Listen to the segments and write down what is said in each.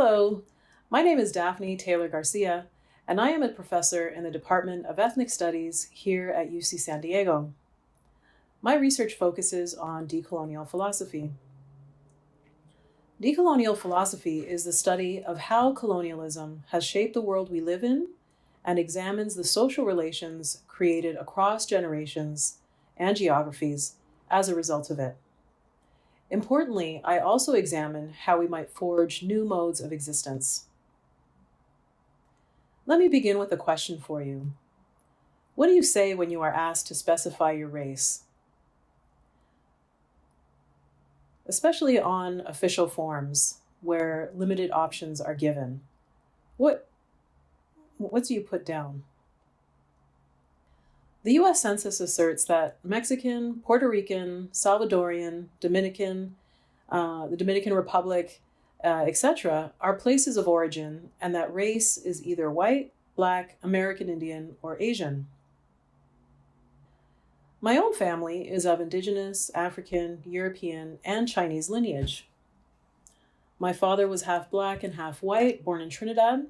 Hello, my name is Daphne Taylor-Garcia, and I am a professor in the Department of Ethnic Studies here at UC San Diego. My research focuses on decolonial philosophy. Decolonial philosophy is the study of how colonialism has shaped the world we live in and examines the social relations created across generations and geographies as a result of it. Importantly, I also examine how we might forge new modes of existence. Let me begin with a question for you. What do you say when you are asked to specify your race? Especially on official forms where limited options are given. What do you put down? The US Census asserts that Mexican, Puerto Rican, Salvadorian, Dominican, the Dominican Republic, etc. are places of origin, and that race is either white, Black, American Indian, or Asian. My own family is of Indigenous, African, European, and Chinese lineage. My father was half Black and half white, born in Trinidad,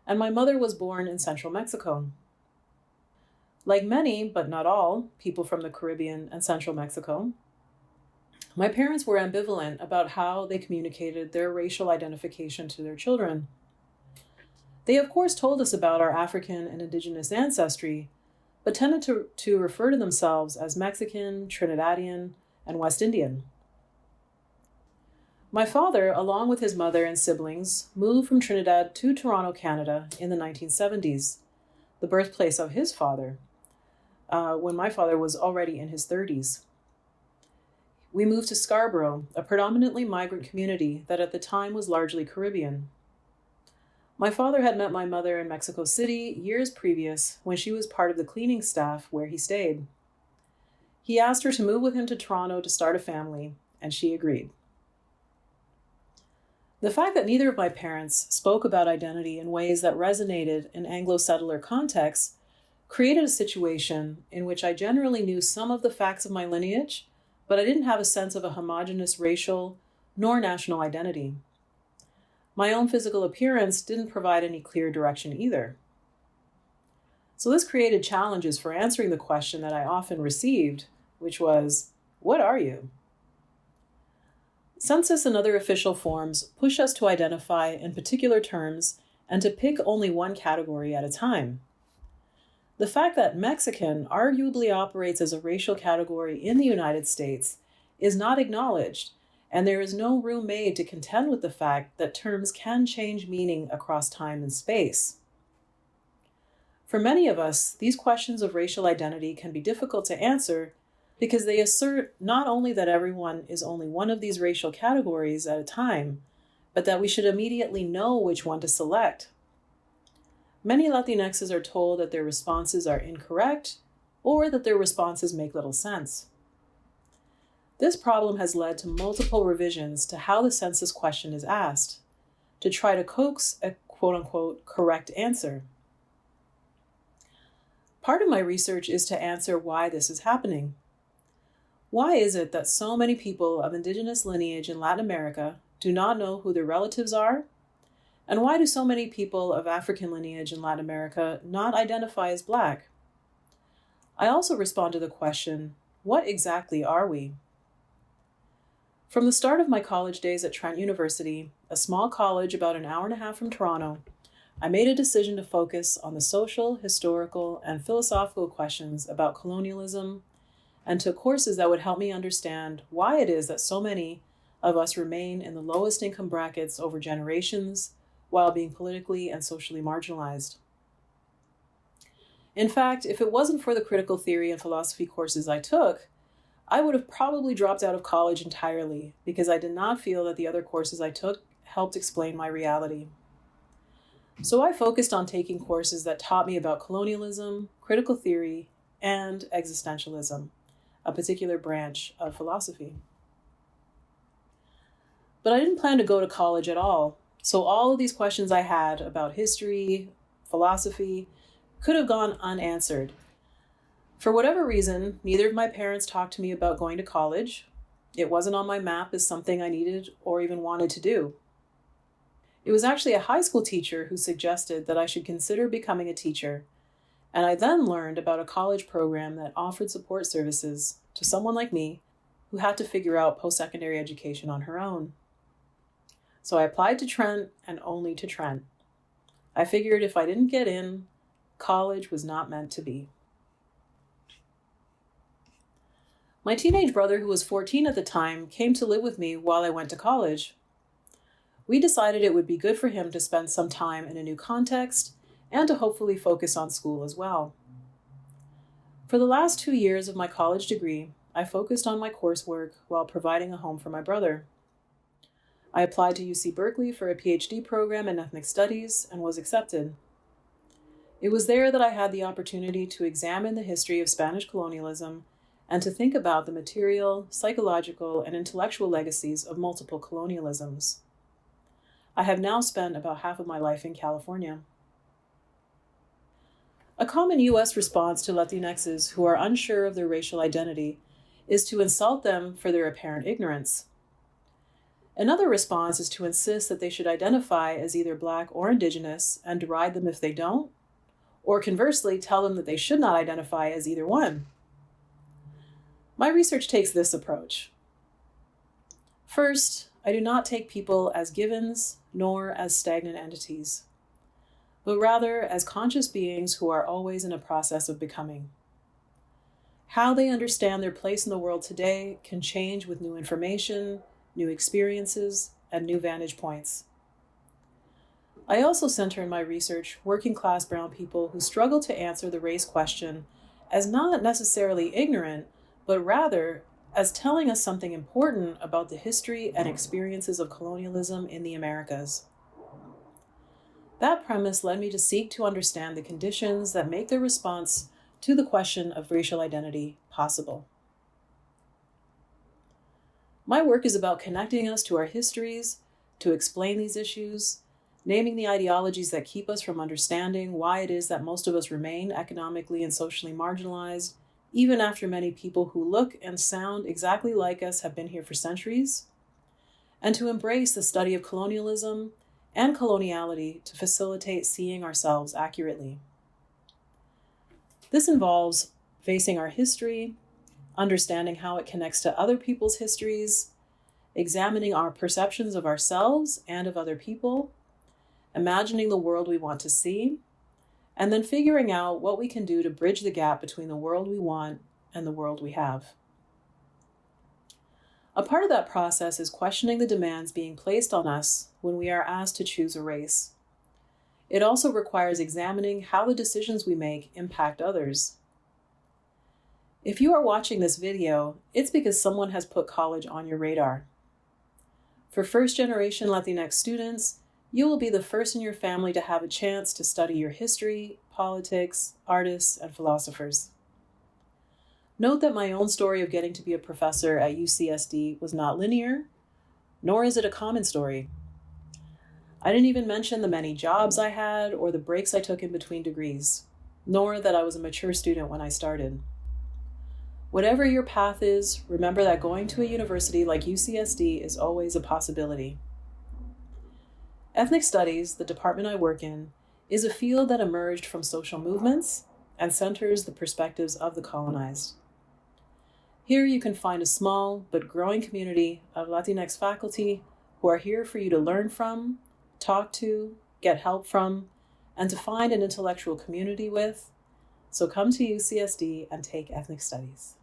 and my mother was born in central Mexico. Like many, but not all, people from the Caribbean and central Mexico, my parents were ambivalent about how they communicated their racial identification to their children. They, of course, told us about our African and Indigenous ancestry, but tended to refer to themselves as Mexican, Trinidadian, and West Indian. My father, along with his mother and siblings, moved from Trinidad to Toronto, Canada in the 1970s, the birthplace of his father, when my father was already in his 30s. We moved to Scarborough, a predominantly migrant community that at the time was largely Caribbean. My father had met my mother in Mexico City years previous when she was part of the cleaning staff where he stayed. He asked her to move with him to Toronto to start a family, and she agreed. The fact that neither of my parents spoke about identity in ways that resonated in Anglo-settler contexts created a situation in which I generally knew some of the facts of my lineage, but I didn't have a sense of a homogeneous racial nor national identity. My own physical appearance didn't provide any clear direction either. So this created challenges for answering the question that I often received, which was, what are you? Census and other official forms push us to identify in particular terms and to pick only one category at a time. The fact that Mexican arguably operates as a racial category in the United States is not acknowledged, and there is no room made to contend with the fact that terms can change meaning across time and space. For many of us, these questions of racial identity can be difficult to answer because they assert not only that everyone is only one of these racial categories at a time, but that we should immediately know which one to select. Many Latinxes are told that their responses are incorrect or that their responses make little sense. This problem has led to multiple revisions to how the census question is asked, to try to coax a quote-unquote correct answer. Part of my research is to answer why this is happening. Why is it that so many people of Indigenous lineage in Latin America do not know who their relatives are? And why do so many people of African lineage in Latin America not identify as Black? I also respond to the question, what exactly are we? From the start of my college days at Trent University, a small college about an hour and a half from Toronto, I made a decision to focus on the social, historical, and philosophical questions about colonialism and took courses that would help me understand why it is that so many of us remain in the lowest income brackets over generations while being politically and socially marginalized. In fact, if it wasn't for the critical theory and philosophy courses I took, I would have probably dropped out of college entirely because I did not feel that the other courses I took helped explain my reality. So I focused on taking courses that taught me about colonialism, critical theory, and existentialism, a particular branch of philosophy. But I didn't plan to go to college at all, so all of these questions I had about history, philosophy, could have gone unanswered. For whatever reason, neither of my parents talked to me about going to college. It wasn't on my map as something I needed or even wanted to do. It was actually a high school teacher who suggested that I should consider becoming a teacher, and I then learned about a college program that offered support services to someone like me who had to figure out post-secondary education on her own. So I applied to Trent and only to Trent. I figured if I didn't get in, college was not meant to be. My teenage brother, who was 14 at the time, came to live with me while I went to college. We decided it would be good for him to spend some time in a new context and to hopefully focus on school as well. For the last 2 years of my college degree, I focused on my coursework while providing a home for my brother. I applied to UC Berkeley for a PhD program in ethnic studies and was accepted. It was there that I had the opportunity to examine the history of Spanish colonialism and to think about the material, psychological, and intellectual legacies of multiple colonialisms. I have now spent about half of my life in California. A common U.S. response to Latinxes who are unsure of their racial identity is to insult them for their apparent ignorance. Another response is to insist that they should identify as either Black or Indigenous and deride them if they don't, or conversely, tell them that they should not identify as either one. My research takes this approach. First, I do not take people as givens nor as stagnant entities, but rather as conscious beings who are always in a process of becoming. How they understand their place in the world today can change with new information, new experiences, and new vantage points. I also center in my research working-class brown people who struggle to answer the race question as not necessarily ignorant, but rather as telling us something important about the history and experiences of colonialism in the Americas. That premise led me to seek to understand the conditions that make their response to the question of racial identity possible. My work is about connecting us to our histories, to explain these issues, naming the ideologies that keep us from understanding why it is that most of us remain economically and socially marginalized, even after many people who look and sound exactly like us have been here for centuries, and to embrace the study of colonialism and coloniality to facilitate seeing ourselves accurately. This involves facing our history, understanding how it connects to other people's histories, examining our perceptions of ourselves and of other people, imagining the world we want to see, and then figuring out what we can do to bridge the gap between the world we want and the world we have. A part of that process is questioning the demands being placed on us when we are asked to choose a race. It also requires examining how the decisions we make impact others. If you are watching this video, it's because someone has put college on your radar. For first-generation Latinx students, you will be the first in your family to have a chance to study your history, politics, artists, and philosophers. Note that my own story of getting to be a professor at UCSD was not linear, nor is it a common story. I didn't even mention the many jobs I had or the breaks I took in between degrees, nor that I was a mature student when I started. Whatever your path is, remember that going to a university like UCSD is always a possibility. Ethnic studies, the department I work in, is a field that emerged from social movements and centers the perspectives of the colonized. Here you can find a small but growing community of Latinx faculty who are here for you to learn from, talk to, get help from, and to find an intellectual community with. So come to UCSD and take ethnic studies.